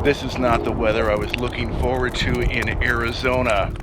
This is not the weather I was looking forward to in Arizona.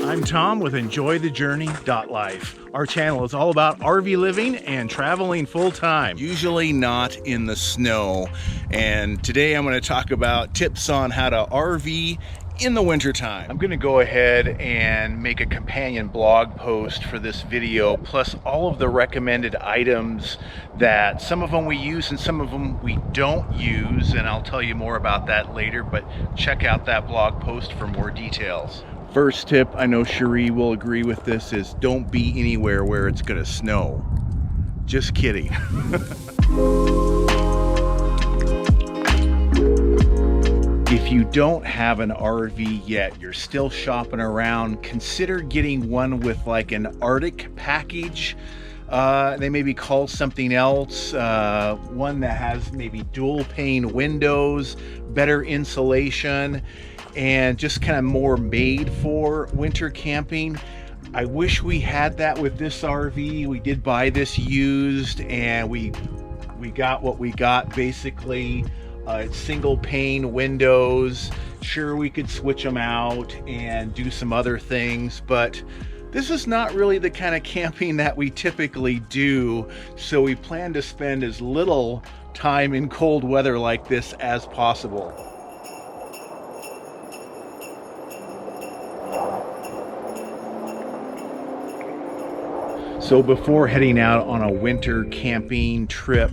I'm Tom with EnjoyTheJourney.life. Our channel is all about RV living and traveling full-time. Usually not in the snow. And today I'm going to talk about tips on how to RV in the wintertime. I'm going to go ahead and make a companion blog post for this video, plus all of the recommended items that some of them we use and some of them we don't use, and I'll tell you more about that later, but check out that blog post for more details. First tip, I know Cherie will agree with this, is don't be anywhere where it's going to snow. Just kidding. If you don't have an RV yet, you're still shopping around, consider getting one with like an Arctic package. They maybe call something else, one that has maybe dual pane windows, better insulation, and just kind of more made for winter camping. I wish we had that with this RV. We did buy this used, and we got what we got basically. It's single pane windows. Sure, we could switch them out and do some other things, but this is not really the kind of camping that we typically do, so we plan to spend as little time in cold weather like this as possible. So before heading out on a winter camping trip,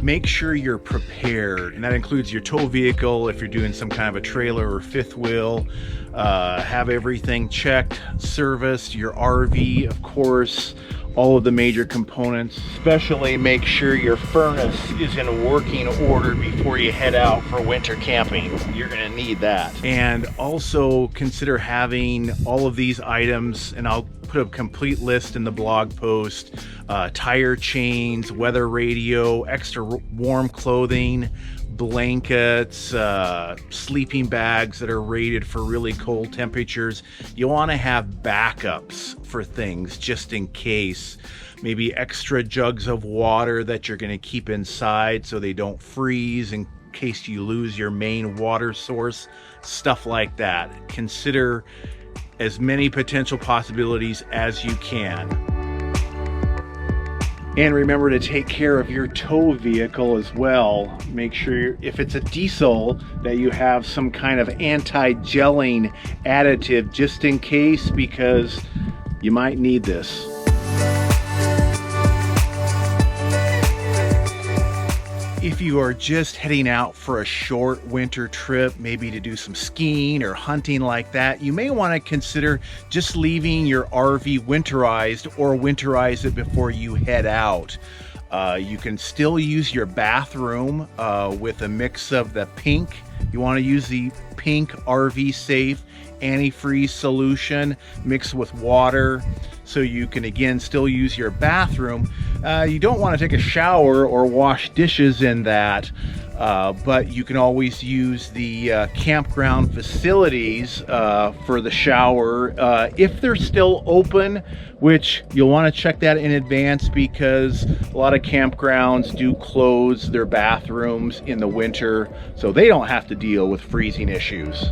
make sure you're prepared, and that includes your tow vehicle if you're doing some kind of a trailer or fifth wheel. Have everything checked, serviced, your RV, of course, all of the major components. Especially make sure your furnace is in working order before you head out for winter camping. You're gonna need that. And also consider having all of these items, and I'll put a complete list in the blog post: tire chains, weather radio, extra warm clothing, blankets, sleeping bags that are rated for really cold temperatures. You want to have backups for things just in case. Maybe extra jugs of water that you're going to keep inside so they don't freeze in case you lose your main water source, stuff like that. Consider as many potential possibilities as you can. And remember to take care of your tow vehicle as well. Make sure if it's a diesel that you have some kind of anti-gelling additive just in case, because you might need this. If you are just heading out for a short winter trip, maybe to do some skiing or hunting like that, you may want to consider just leaving your RV winterized or winterize it before you head out. You can still use your bathroom with a mix of the pink. You want to use the pink RV Safe antifreeze solution mixed with water, so you can again still use your bathroom. You don't want to take a shower or wash dishes in that, but you can always use the campground facilities for the shower if they're still open, which you'll want to check that in advance, because a lot of campgrounds do close their bathrooms in the winter so they don't have to deal with freezing issues.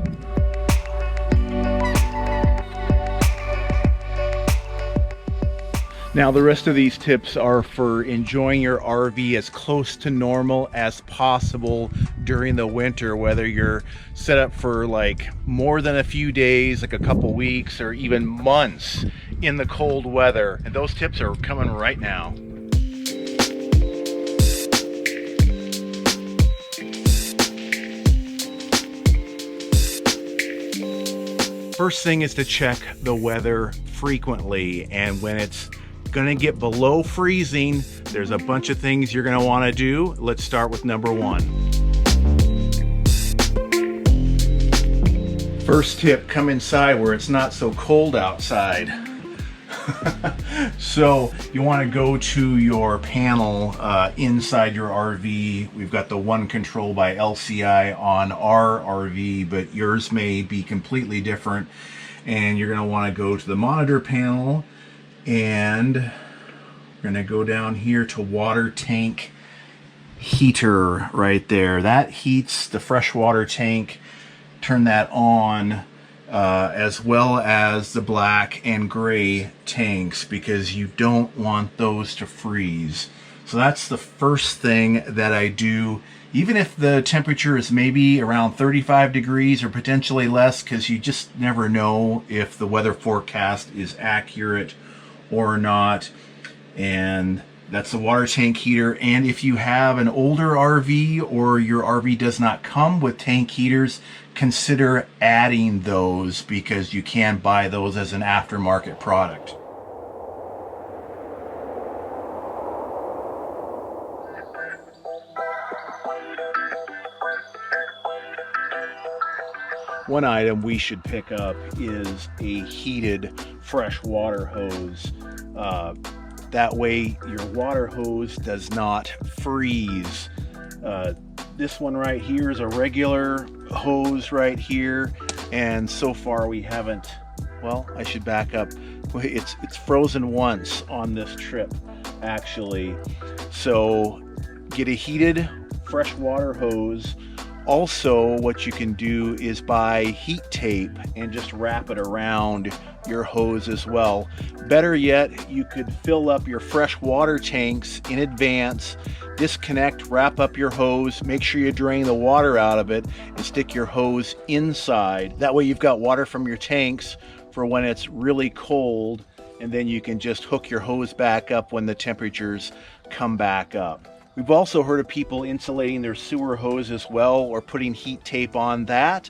Now, the rest of these tips are for enjoying your RV as close to normal as possible during the winter, whether you're set up for like more than a few days, like a couple weeks, or even months in the cold weather. And those tips are coming right now. First thing is to check the weather frequently, and when it's gonna get below freezing, there's a bunch of things you're gonna want to do. Let's start with number one. First tip, come inside where it's not so cold outside. So you want to go to your panel inside your RV. We've got the One Control by LCI on our RV, but yours may be completely different. And you're going to want to go to the monitor panel, and we're going to go down here to water tank heater right there. That heats the freshwater tank. Turn that on, as well as the black and gray tanks, because you don't want those to freeze. So that's the first thing that I do, even if the temperature is maybe around 35 degrees or potentially less, because you just never know if the weather forecast is accurate or not. And that's the water tank heater. And if you have an older RV or your RV does not come with tank heaters, consider adding those, because you can buy those as an aftermarket product. One item we should pick up is a heated fresh water hose. That way your water hose does not freeze. This one right here is a regular hose right here, and so far we haven't, well, I should back up. It's frozen once on this trip, actually. So get a heated fresh water hose. Also, what you can do is buy heat tape and just wrap it around your hose as well. Better yet, you could fill up your fresh water tanks in advance, disconnect, wrap up your hose, make sure you drain the water out of it, and stick your hose inside. That way you've got water from your tanks for when it's really cold, and then you can just hook your hose back up when the temperatures come back up. We've also heard of people insulating their sewer hose as well, or putting heat tape on that.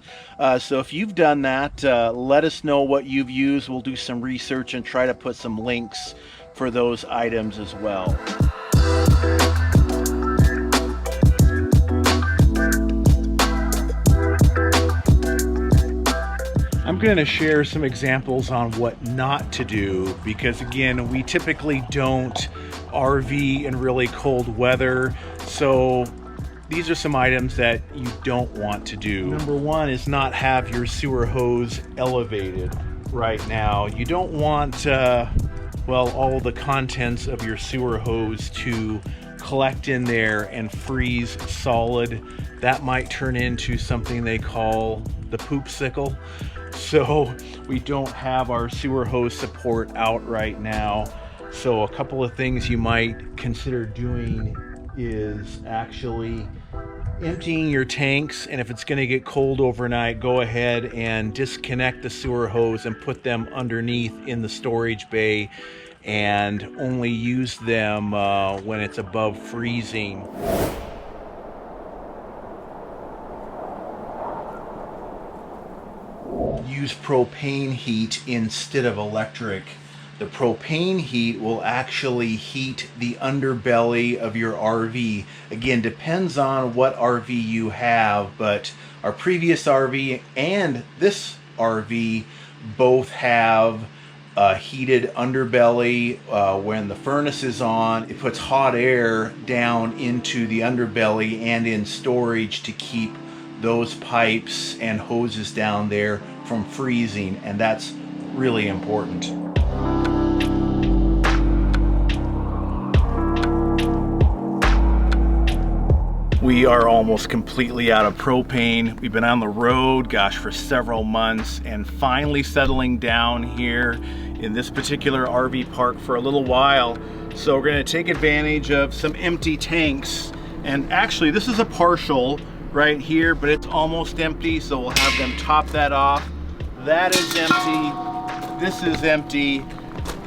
So if you've done that, let us know what you've used. We'll do some research and try to put some links for those items as well. I'm going to share some examples on what not to do, because again, we typically don't RV in really cold weather. So these are some items that you don't want to do. Number one is not have your sewer hose elevated right now. You don't want, well, all the contents of your sewer hose to collect in there and freeze solid. That might turn into something they call the poopsicle. So we don't have our sewer hose support out right now. So a couple of things you might consider doing is actually emptying your tanks, and if it's going to get cold overnight, go ahead and disconnect the sewer hose and put them underneath in the storage bay, and only use them when it's above freezing. Use propane heat instead of electric. The propane heat will actually heat the underbelly of your RV. Again, depends on what RV you have, but our previous RV and this RV both have a heated underbelly. When the furnace is on, it puts hot air down into the underbelly and in storage to keep those pipes and hoses down there from freezing, and that's really important. We are almost completely out of propane. We've been on the road, gosh, for several months, and finally settling down here in this particular RV park for a little while. So we're gonna take advantage of some empty tanks. And actually, this is a partial right here, but it's almost empty, so we'll have them top that off. That is empty, this is empty,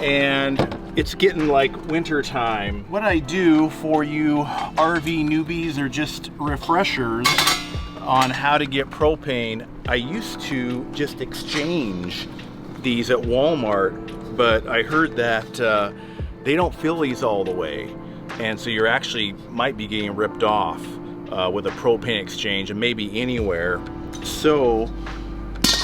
and it's getting like winter time. What I do for you RV newbies, or just refreshers on how to get propane, I used to just exchange these at Walmart, but I heard that they don't fill these all the way, and so you're actually might be getting ripped off with a propane exchange, and maybe anywhere. So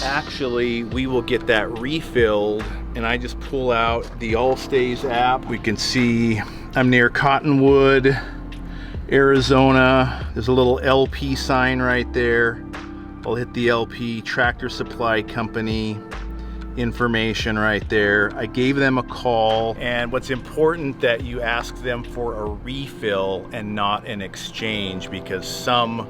actually we will get that refilled, and I just pull out the Allstays app. We can see I'm near Cottonwood, Arizona. There's a little LP sign right there. I'll hit the LP, Tractor Supply Company, information right there. I gave them a call, and what's important that you ask them for a refill and not an exchange, because some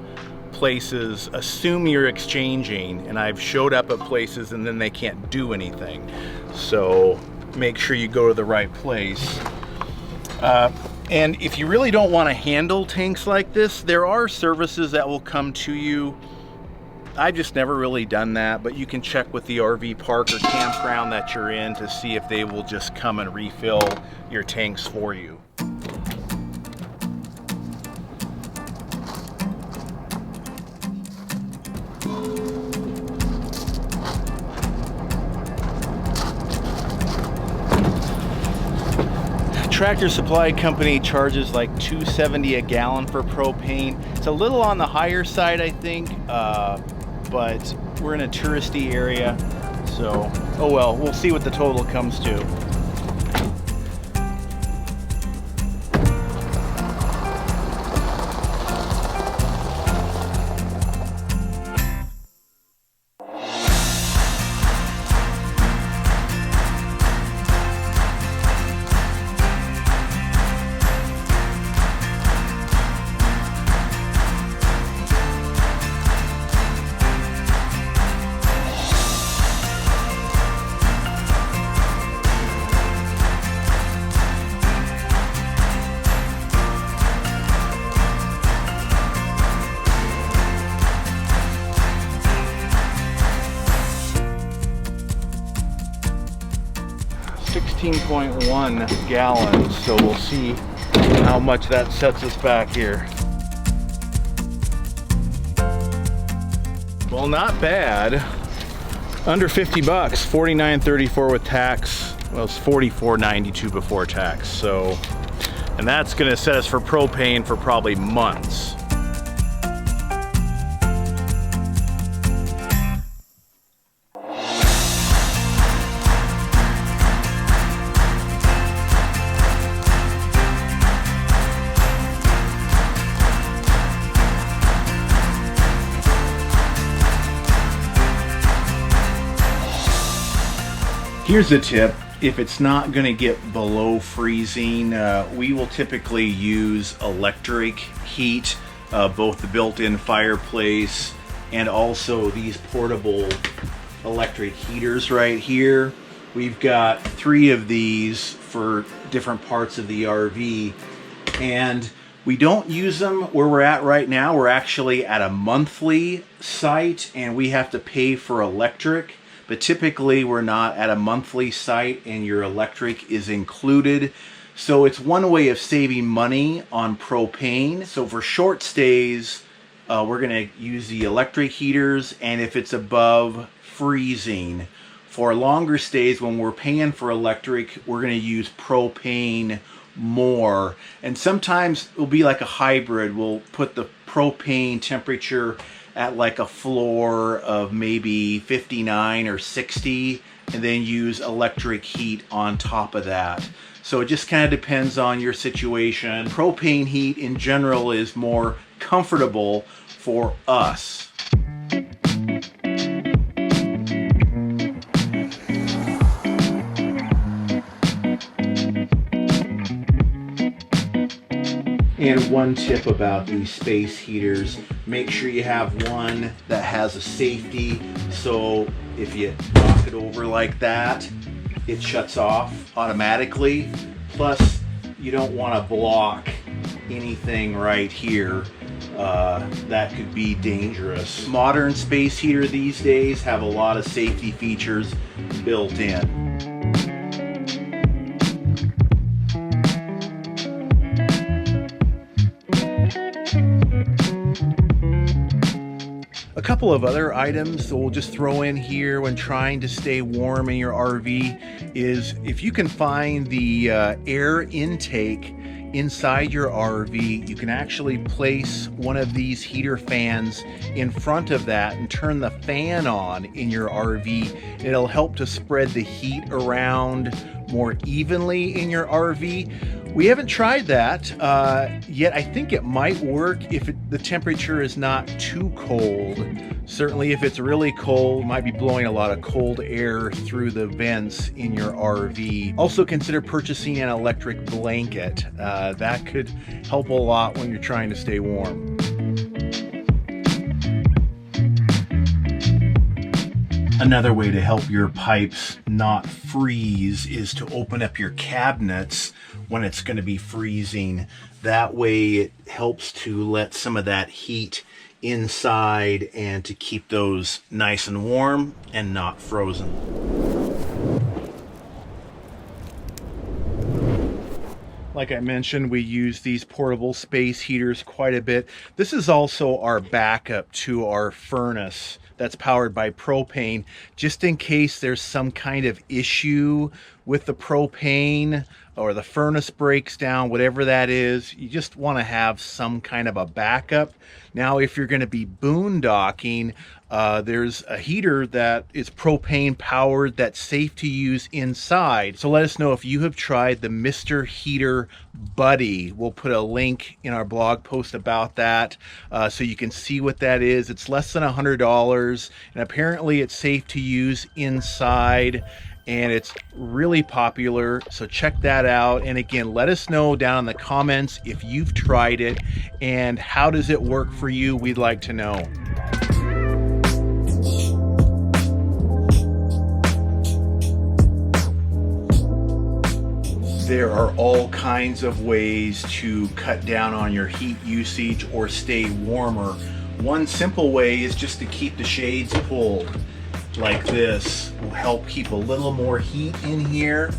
places assume you're exchanging, and I've showed up at places and then they can't do anything. So make sure you go to the right place. And if you really don't want to handle tanks like this, there are services that will come to you. I've just never really done that, but you can check with the RV park or campground that you're in to see if they will just come and refill your tanks for you. Tractor Supply Company charges like $2.70 a gallon for propane. It's a little on the higher side, I think, but we're in a touristy area, so oh well, we'll see what the total comes to. .1 gallons, so we'll see how much that sets us back here. Well, not bad. Under 50 bucks, $49.34 with tax. Well, it's $44.92 before tax. So, and that's gonna set us for propane for probably months. Here's a tip. If it's not going to get below freezing, we will typically use electric heat, both the built-in fireplace and also these portable electric heaters right here. We've got 3 of these for different parts of the RV, and we don't use them where we're at right now. We're actually at a monthly site and we have to pay for electric. But typically we're not at a monthly site and your electric is included. So it's one way of saving money on propane. So for short stays, we're gonna use the electric heaters, and if it's above freezing. For longer stays, when we're paying for electric, we're gonna use propane more. And sometimes it'll be like a hybrid. We'll put the propane temperature at like a floor of maybe 59 or 60, and then use electric heat on top of that. So it just kind of depends on your situation. Propane heat in general is more comfortable for us. And one tip about these space heaters, make sure you have one that has a safety, so if you knock it over like that, it shuts off automatically. Plus, you don't want to block anything right here. That could be dangerous. Modern space heater these days have a lot of safety features built in. A couple of other items that we'll just throw in here when trying to stay warm in your RV is if you can find the air intake inside your RV, you can actually place one of these heater fans in front of that and turn the fan on in your RV. It'll help to spread the heat around more evenly in your RV. We haven't tried that yet. I think it might work if the temperature is not too cold. Certainly if it's really cold, might be blowing a lot of cold air through the vents in your RV. Also consider purchasing an electric blanket. That could help a lot when you're trying to stay warm. Another way to help your pipes not freeze is to open up your cabinets when it's going to be freezing. That way it helps to let some of that heat inside and to keep those nice and warm and not frozen. Like I mentioned, we use these portable space heaters quite a bit. This is also our backup to our furnace that's powered by propane, just in case there's some kind of issue with the propane or the furnace breaks down, whatever that is. You just want to have some kind of a backup. Now, if you're going to be boondocking, there's a heater that is propane powered that's safe to use inside. So let us know if you have tried the Mr. Heater Buddy. We'll put a link in our blog post about that so you can see what that is. It's less than $100 and apparently it's safe to use inside. And it's really popular, so check that out. And again, let us know down in the comments if you've tried it and how does it work for you. We'd like to know. There are all kinds of ways to cut down on your heat usage or stay warmer. One simple way is just to keep the shades pulled. Like this will help keep a little more heat in here.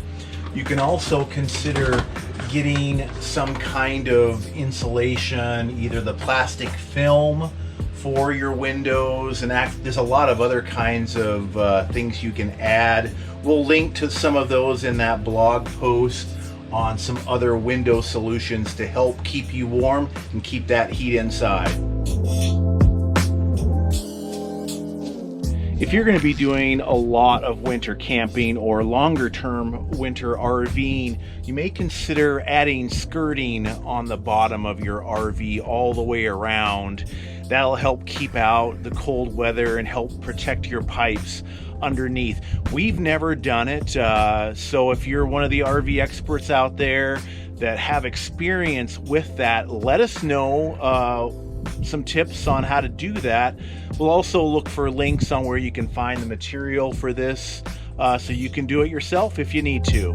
You can also consider getting some kind of insulation, either the plastic film for your windows, and there's a lot of other kinds of things you can add. We'll link to some of those in that blog post on some other window solutions to help keep you warm and keep that heat inside. If you're going to be doing a lot of winter camping or longer term winter RVing, you may consider adding skirting on the bottom of your RV all the way around. That'll help keep out the cold weather and help protect your pipes underneath. We've never done it, so if you're one of the RV experts out there that have experience with that, let us know some tips on how to do that. We'll also look for links on where you can find the material for this so you can do it yourself if you need to.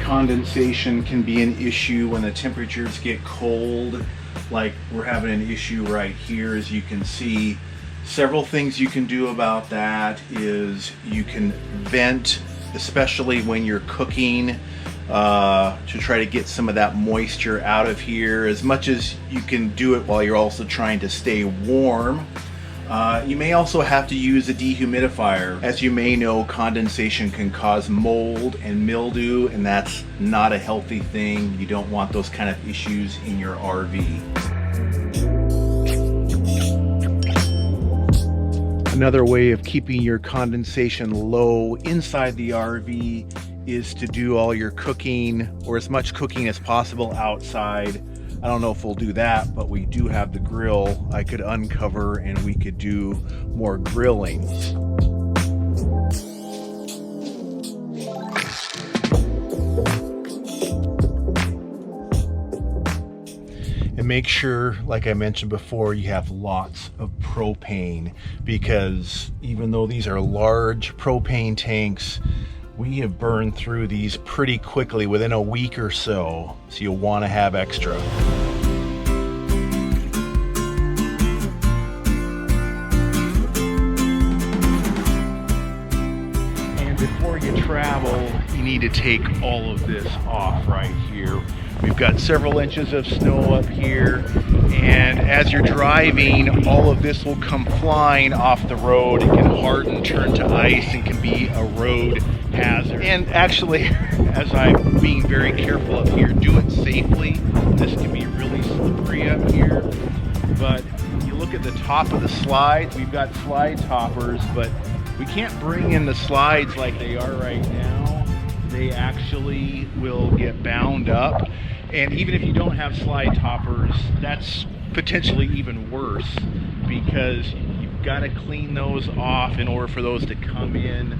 Condensation can be an issue when the temperatures get cold, like we're having an issue right here. As you can see, several things you can do about that is you can vent, especially when you're cooking, to try to get some of that moisture out of here as much as you can do it while you're also trying to stay warm. You may also have to use a dehumidifier. As you may know, condensation can cause mold and mildew, and that's not a healthy thing. You don't want those kind of issues in your RV. Another way of keeping your condensation low inside the RV is to do all your cooking, or as much cooking as possible, outside. I don't know if we'll do that, but we do have the grill I could uncover and we could do more grilling. And make sure, like I mentioned before, you have lots of propane, because even though these are large propane tanks, we have burned through these pretty quickly within a week or so, so you'll want to have extra. And before you travel, you need to take all of this off right here. We've got several inches of snow up here, and as you're driving, all of this will come flying off the road. It can harden, turn to ice, and can be a road hazard. And actually, as I'm being very careful up here, do it safely. This can be really slippery up here. But you look at the top of the slides, we've got slide toppers, but we can't bring in the slides like they are right now. they actually will get bound up. And even if you don't have slide toppers, that's potentially even worse, because you've got to clean those off in order for those to come in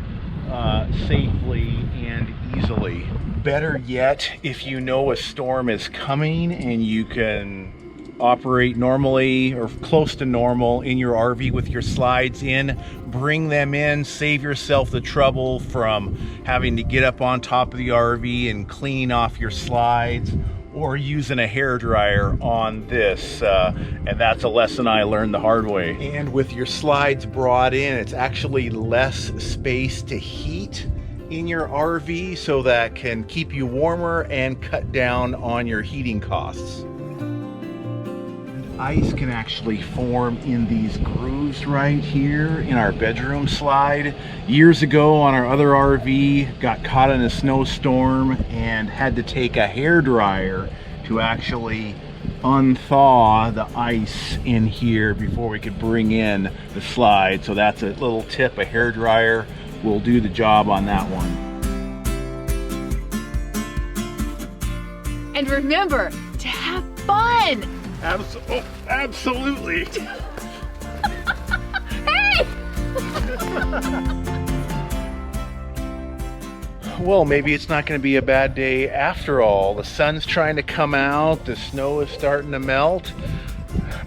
safely and easily. Better yet, if you know a storm is coming and you can operate normally or close to normal in your RV with your slides in, bring them in, save yourself the trouble from having to get up on top of the RV and cleaning off your slides, or using a hairdryer on this, and that's a lesson I learned the hard way. And with your slides brought in, it's actually less space to heat in your RV, so that can keep you warmer and cut down on your heating costs. Ice can actually form in these grooves right here in our bedroom slide. Years ago on our other RV, got caught in a snowstorm and had to take a hairdryer to actually unthaw the ice in here before we could bring in the slide. So that's a little tip, a hairdryer will do the job on that one. And remember to have fun. Absolutely. Hey! Well, maybe it's not going to be a bad day after all. The sun's trying to come out, the snow is starting to melt.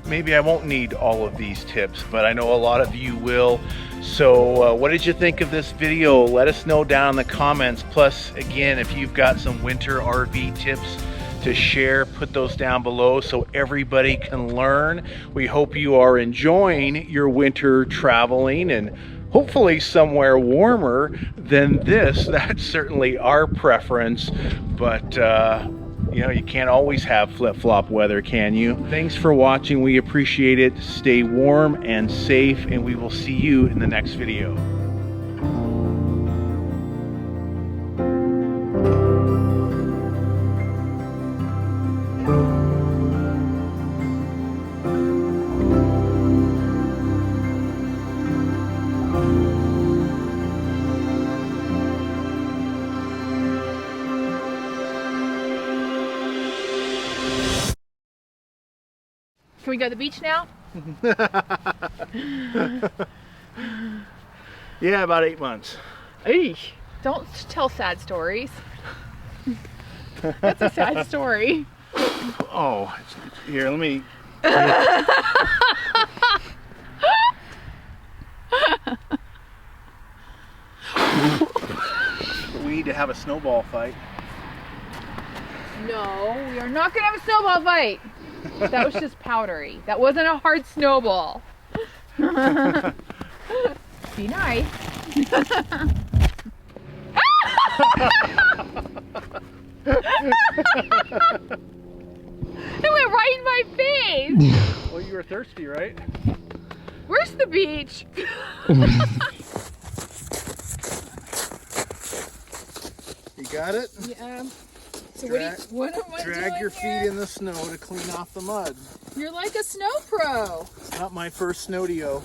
Maybe I won't need all of these tips, but I know a lot of you will. So what did you think of this video? Let us know down in the comments. Plus, again, if you've got some winter RV tips to share, put those down below so everybody can learn. We hope you are enjoying your winter traveling, and hopefully somewhere warmer than this. That's certainly our preference, but you know, you can't always have flip-flop weather, can you? Thanks for watching. We appreciate it. Stay warm and safe, and we will see you in the next video. Can we go to the beach now? Yeah, about 8 months. Eesh. Don't tell sad stories. That's a sad story. Oh, here, let me. We need to have a snowball fight. No, we are not gonna have a snowball fight. That was just powdery. That wasn't a hard snowball. Be nice. It went right in my face. Well, you were thirsty, right? Where's the beach? You got it? Yeah. So what am I doing Drag your here? feet in the snow to clean off the mud. You're like a snow pro. It's not my first snowdeo.